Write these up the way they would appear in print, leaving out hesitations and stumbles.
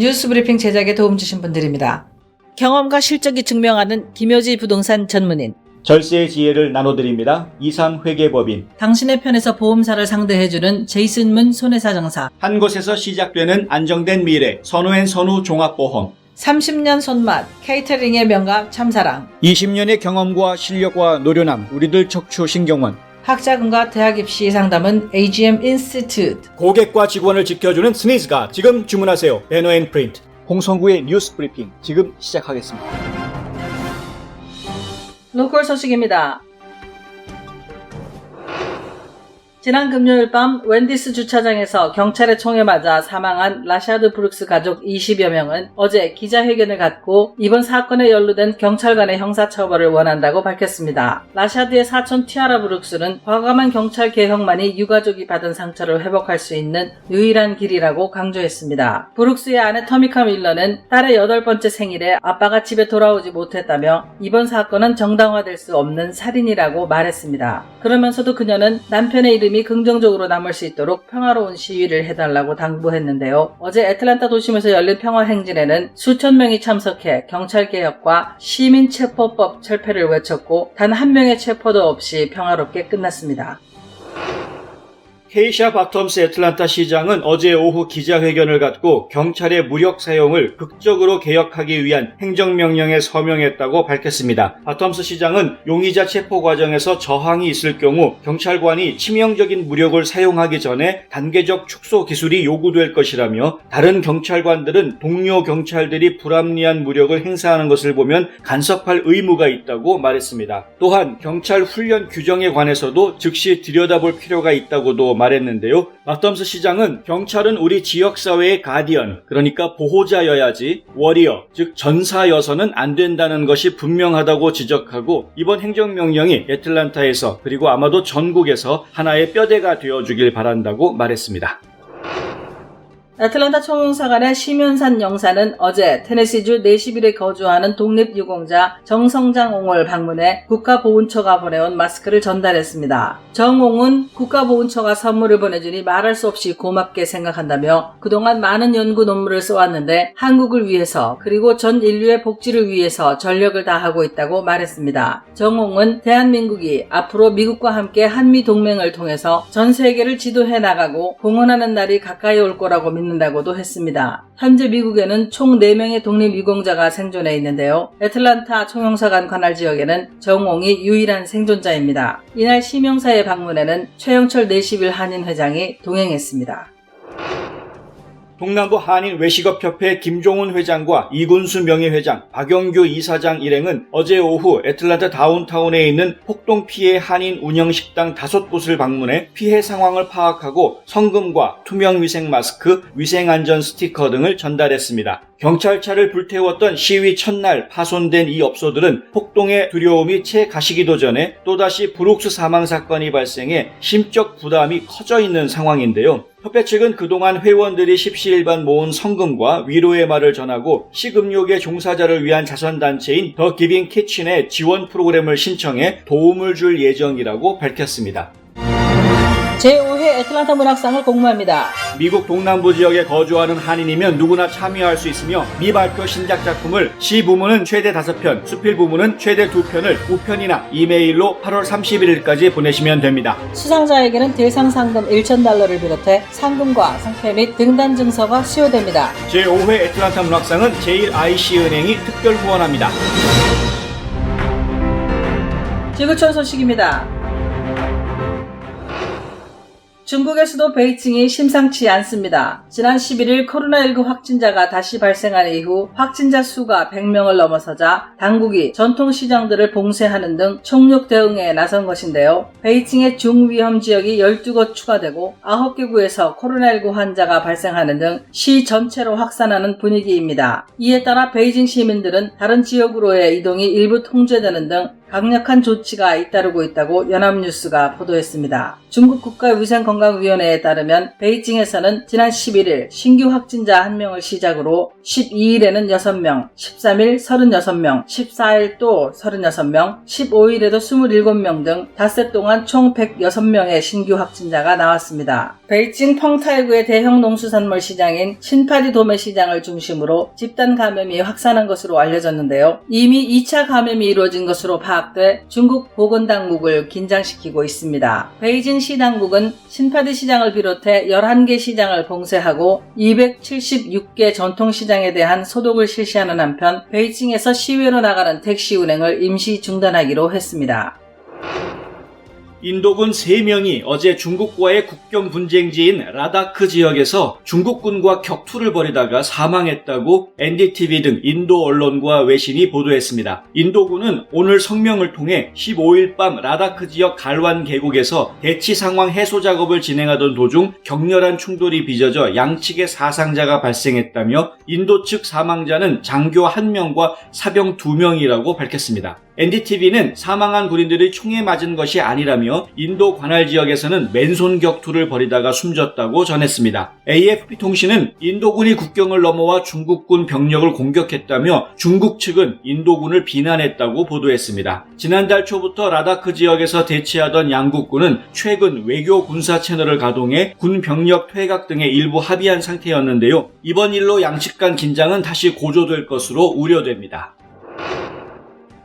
뉴스 브리핑 제작에 도움 주신 분들입니다. 경험과 실적이 증명하는 김효지 부동산 전문인, 절세의 지혜를 나눠드립니다. 이상회계법인, 당신의 편에서 보험사를 상대해주는 제이슨문 손해사정사, 한 곳에서 시작되는 안정된 미래 선우앤선우 종합보험, 30년 손맛 케이터링의 명가 참사랑, 20년의 경험과 실력과 노련함 우리들 척추신경원, 학자금과 대학 입시 상담은 AGM 인스티튜트, 고객과 직원을 지켜주는 스니즈가 지금 주문하세요. 배너앤프린트, 홍성구의 뉴스 브리핑 지금 시작하겠습니다. 로컬 소식입니다. 지난 금요일 밤 웬디스 주차장에서 경찰의 총에 맞아 사망한 라샤드 브룩스 가족 20여 명은 어제 기자회견을 갖고 이번 사건에 연루된 경찰관의 형사처벌을 원한다고 밝혔습니다. 라샤드의 사촌 티아라 브룩스는 과감한 경찰 개혁만이 유가족이 받은 상처를 회복할 수 있는 유일한 길이라고 강조했습니다. 브룩스의 아내 터미카 밀러는 딸의 8번째 생일에 아빠가 집에 돌아오지 못했다며 이번 사건은 정당화될 수 없는 살인이라고 말했습니다. 그러면서도 그녀는 남편의 이름이 긍정적으로 남을 수 있도록 평화로운 시위를 해달라고 당부했는데요. 어제 애틀랜타 도심에서 열린 평화행진에는 수천 명이 참석해 경찰개혁과 시민체포법 철폐를 외쳤고 단 한 명의 체포도 없이 평화롭게 끝났습니다. 케이샤 바텀스 애틀랜타 시장은 어제 오후 기자회견을 갖고 경찰의 무력 사용을 극적으로 개혁하기 위한 행정명령에 서명했다고 밝혔습니다. 바텀스 시장은 용의자 체포 과정에서 저항이 있을 경우 경찰관이 치명적인 무력을 사용하기 전에 단계적 축소 기술이 요구될 것이라며 다른 경찰관들은 동료 경찰들이 불합리한 무력을 행사하는 것을 보면 간섭할 의무가 있다고 말했습니다. 또한 경찰 훈련 규정에 관해서도 즉시 들여다볼 필요가 있다고도 말했는데요. 바텀스 시장은 경찰은 우리 지역사회의 가디언, 그러니까 보호자여야지 워리어, 즉 전사여서는 안 된다는 것이 분명하다고 지적하고 이번 행정명령이 애틀랜타에서 그리고 아마도 전국에서 하나의 뼈대가 되어주길 바란다고 말했습니다. 애틀랜타 총영사관의 심윤산 영사는 어제 테네시주 내시빌에 거주하는 독립유공자 정성장 옹을 방문해 국가보훈처가 보내온 마스크를 전달했습니다. 정옹은 국가보훈처가 선물을 보내주니 말할 수 없이 고맙게 생각한다며 그동안 많은 연구 논문을 써왔는데 한국을 위해서 그리고 전 인류의 복지를 위해서 전력을 다하고 있다고 말했습니다. 정옹은 대한민국이 앞으로 미국과 함께 한미동맹을 통해서 전 세계를 지도해 나가고 봉헌하는 날이 가까이 올 거라고 믿는다고도 했습니다. 현재 미국에는 총 4명의 독립유공자가 생존해 있는데요. 애틀랜타 총영사관 관할 지역에는 정옹이 유일한 생존자입니다. 이날 심영사의 방문에는 최영철 내시빌 한인회장이 동행했습니다. 동남부 한인 외식업협회 김종훈 회장과 이군수 명예회장, 박영규 이사장 일행은 어제 오후 애틀랜타 다운타운에 있는 폭동 피해 한인 운영식당 5곳을 방문해 피해 상황을 파악하고 성금과 투명 위생 마스크, 위생안전 스티커 등을 전달했습니다. 경찰차를 불태웠던 시위 첫날 파손된 이 업소들은 폭동의 두려움이 채 가시기도 전에 또다시 브룩스 사망 사건이 발생해 심적 부담이 커져 있는 상황인데요. 협회 측은 그동안 회원들이 십시일반 모은 성금과 위로의 말을 전하고 식음욕의 종사자를 위한 자선단체인 더 기빙 키친의 지원 프로그램을 신청해 도움을 줄 예정이라고 밝혔습니다. 제5회 애틀랜타 문학상을 공모합니다. 미국 동남부 지역에 거주하는 한인이면 누구나 참여할 수 있으며 미발표 신작 작품을 시 부문은 최대 5편, 수필 부문은 최대 2편을 우편이나 이메일로 8월 31일까지 보내시면 됩니다. 수상자에게는 대상 상금 $1,000를 비롯해 상금과 상패 및 등단 증서가 수여됩니다. 제5회 애틀랜타 문학상은 제1IC은행이 특별 후원합니다. 지구촌 소식입니다. 중국의 수도 베이징이 심상치 않습니다. 지난 11일 코로나19 확진자가 다시 발생한 이후 확진자 수가 100명을 넘어서자 당국이 전통시장들을 봉쇄하는 등 총력 대응에 나선 것인데요. 베이징의 중위험 지역이 12곳 추가되고 9개 구에서 코로나19 환자가 발생하는 등 시 전체로 확산하는 분위기입니다. 이에 따라 베이징 시민들은 다른 지역으로의 이동이 일부 통제되는 등 강력한 조치가 잇따르고 있다고 연합뉴스가 보도했습니다. 중국 국가위생건강위원회에 따르면 베이징에서는 지난 11일 신규 확진자 1명을 시작으로 12일에는 6명, 13일 36명, 14일 또 36명, 15일에도 27명 등 닷새 동안 총 106명의 신규 확진자가 나왔습니다. 베이징 펑타이구의 대형 농수산물 시장인 신파디 도매 시장을 중심으로 집단 감염이 확산한 것으로 알려졌는데요. 이미 2차 감염이 이루어진 것으로 파악돼 중국 보건당국을 긴장시키고 있습니다. 베이징 시당국은 신파디 시장을 비롯해 11개 시장을 봉쇄하고 276개 전통시장에 대한 소독을 실시하는 한편 베이징에서 시외로 나가는 택시 운행을 임시 중단하기로 했습니다. 인도군 3명이 어제 중국과의 국경 분쟁지인 라다크 지역에서 중국군과 격투를 벌이다가 사망했다고 NDTV 등 인도 언론과 외신이 보도했습니다. 인도군은 오늘 성명을 통해 15일 밤 라다크 지역 갈완 계곡에서 대치 상황 해소 작업을 진행하던 도중 격렬한 충돌이 빚어져 양측의 사상자가 발생했다며 인도 측 사망자는 장교 1명과 사병 2명이라고 밝혔습니다. NDTV는 사망한 군인들이 총에 맞은 것이 아니라며 인도 관할 지역에서는 맨손 격투를 벌이다가 숨졌다고 전했습니다. AFP 통신은 인도군이 국경을 넘어와 중국군 병력을 공격했다며 중국 측은 인도군을 비난했다고 보도했습니다. 지난달 초부터 라다크 지역에서 대치하던 양국군은 최근 외교 군사 채널을 가동해 군 병력 퇴각 등에 일부 합의한 상태였는데요. 이번 일로 양측 간 긴장은 다시 고조될 것으로 우려됩니다.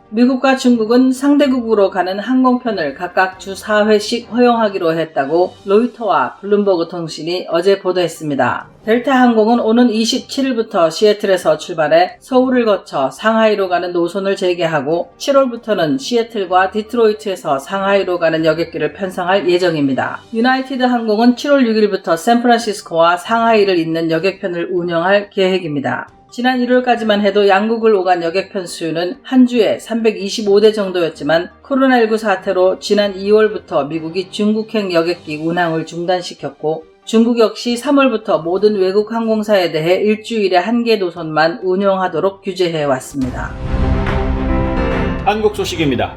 미국과 중국은 상대국으로 가는 항공편을 각각 주 4회씩 허용하기로 했다고 로이터와 블룸버그 통신이 어제 보도했습니다. 델타 항공은 오는 27일부터 시애틀에서 출발해 서울을 거쳐 상하이로 가는 노선을 재개하고 7월부터는 시애틀과 디트로이트에서 상하이로 가는 여객기를 편성할 예정입니다. 유나이티드 항공은 7월 6일부터 샌프란시스코와 상하이를 잇는 여객편을 운영할 계획입니다. 지난 1월까지만 해도 양국을 오간 여객편 수요는 한 주에 325대 정도였지만 코로나19 사태로 지난 2월부터 미국이 중국행 여객기 운항을 중단시켰고 중국 역시 3월부터 모든 외국 항공사에 대해 일주일에 1개 노선만 운영하도록 규제해왔습니다. 한국 소식입니다.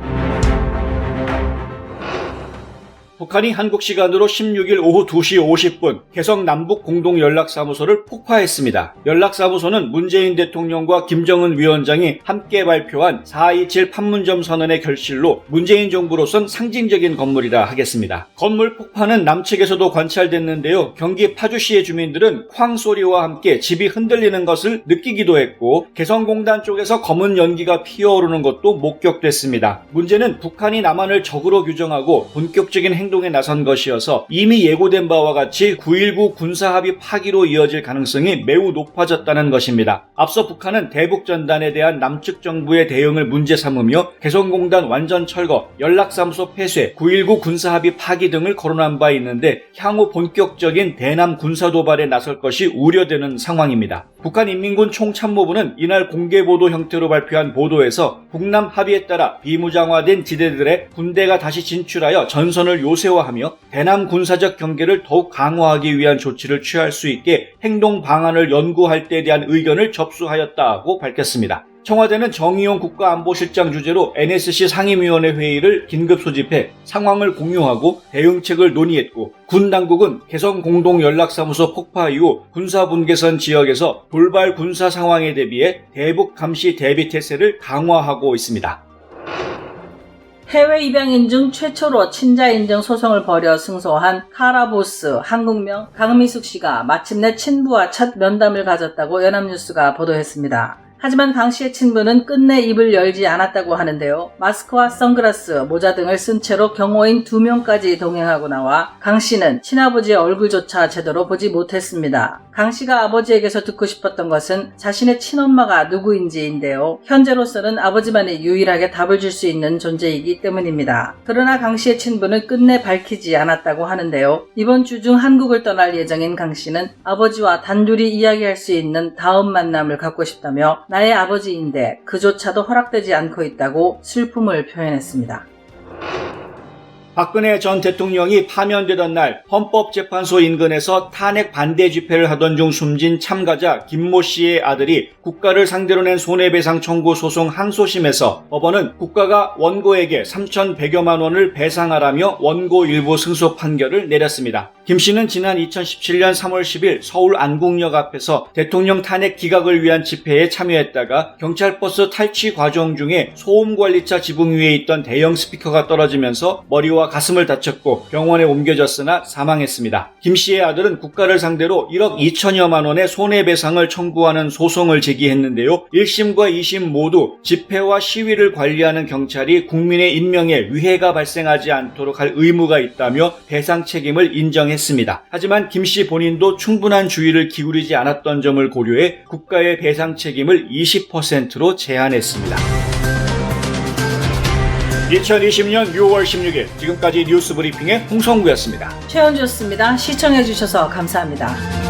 북한이 한국 시간으로 16일 오후 2시 50분 개성 남북 공동연락사무소를 폭파했습니다. 연락사무소는 문재인 대통령과 김정은 위원장이 함께 발표한 4.27 판문점 선언의 결실로 문재인 정부로선 상징적인 건물이라 하겠습니다. 건물 폭파는 남측에서도 관찰됐는데요. 경기 파주시의 주민들은 쾅 소리와 함께 집이 흔들리는 것을 느끼기도 했고 개성공단 쪽에서 검은 연기가 피어오르는 것도 목격됐습니다. 문제는 북한이 남한을 적으로 규정하고 본격적인 행동에 나선 것이어서 이미 예고된 바와 같이 9.19 군사합의 파기로 이어질 가능성이 매우 높아졌다는 것입니다. 앞서 북한은 대북전단에 대한 남측 정부의 대응을 문제 삼으며 개성공단 완전 철거, 연락사무소 폐쇄, 9.19 군사합의 파기 등을 거론한 바 있는데 향후 본격적인 대남 군사도발에 나설 것이 우려되는 상황입니다. 북한인민군 총참모부는 이날 공개보도 형태로 발표한 보도에서 북남 합의에 따라 비무장화된 지대들의 군대가 다시 진출하여 전선을 요새화하며 대남 군사적 경계를 더욱 강화하기 위한 조치를 취할 수 있게 행동 방안을 연구할 때에 대한 의견을 접수하였다고 밝혔습니다. 청와대는 정의용 국가안보실장 주재로 NSC 상임위원회 회의를 긴급 소집해 상황을 공유하고 대응책을 논의했고 군 당국은 개성 공동연락사무소 폭파 이후 군사분계선 지역에서 돌발 군사 상황에 대비해 대북 감시 대비 태세를 강화하고 있습니다. 해외 입양인 중 최초로 친자 인정 소송을 벌여 승소한 카라보스 한국명 강미숙 씨가 마침내 친부와 첫 면담을 가졌다고 연합뉴스가 보도했습니다. 하지만 강 씨의 친부는 끝내 입을 열지 않았다고 하는데요. 마스크와 선글라스, 모자 등을 쓴 채로 경호인 2명까지 동행하고 나와 강 씨는 친아버지의 얼굴조차 제대로 보지 못했습니다. 강 씨가 아버지에게서 듣고 싶었던 것은 자신의 친엄마가 누구인지인데요. 현재로서는 아버지만이 유일하게 답을 줄 수 있는 존재이기 때문입니다. 그러나 강 씨의 친부는 끝내 밝히지 않았다고 하는데요. 이번 주 중 한국을 떠날 예정인 강 씨는 아버지와 단둘이 이야기할 수 있는 다음 만남을 갖고 싶다며 나의 아버지인데 그조차도 허락되지 않고 있다고 슬픔을 표현했습니다. 박근혜 전 대통령이 파면되던 날 헌법재판소 인근에서 탄핵 반대 집회를 하던 중 숨진 참가자 김모 씨의 아들이 국가를 상대로 낸 손해배상 청구 소송 항소심에서 법원은 국가가 원고에게 3,100여만 원을 배상하라며 원고 일부 승소 판결을 내렸습니다. 김 씨는 지난 2017년 3월 10일 서울 안국역 앞에서 대통령 탄핵 기각을 위한 집회에 참여했다가 경찰버스 탈취 과정 중에 소음관리차 지붕 위에 있던 대형 스피커가 떨어지면서 머리와 가슴을 다쳤고 병원에 옮겨졌으나 사망했습니다. 김 씨의 아들은 국가를 상대로 1억 2천여만 원의 손해배상을 청구하는 소송을 제기했는데요. 1심과 2심 모두 집회와 시위를 관리하는 경찰이 국민의 인명에 위해가 발생하지 않도록 할 의무가 있다며 배상 책임을 인정했습니다. 하지만 김 씨 본인도 충분한 주의를 기울이지 않았던 점을 고려해 국가의 배상 책임을 20%로 제한했습니다. 2020년 6월 16일 지금까지 뉴스 브리핑의 홍성구였습니다. 최현주였습니다. 시청해주셔서 감사합니다.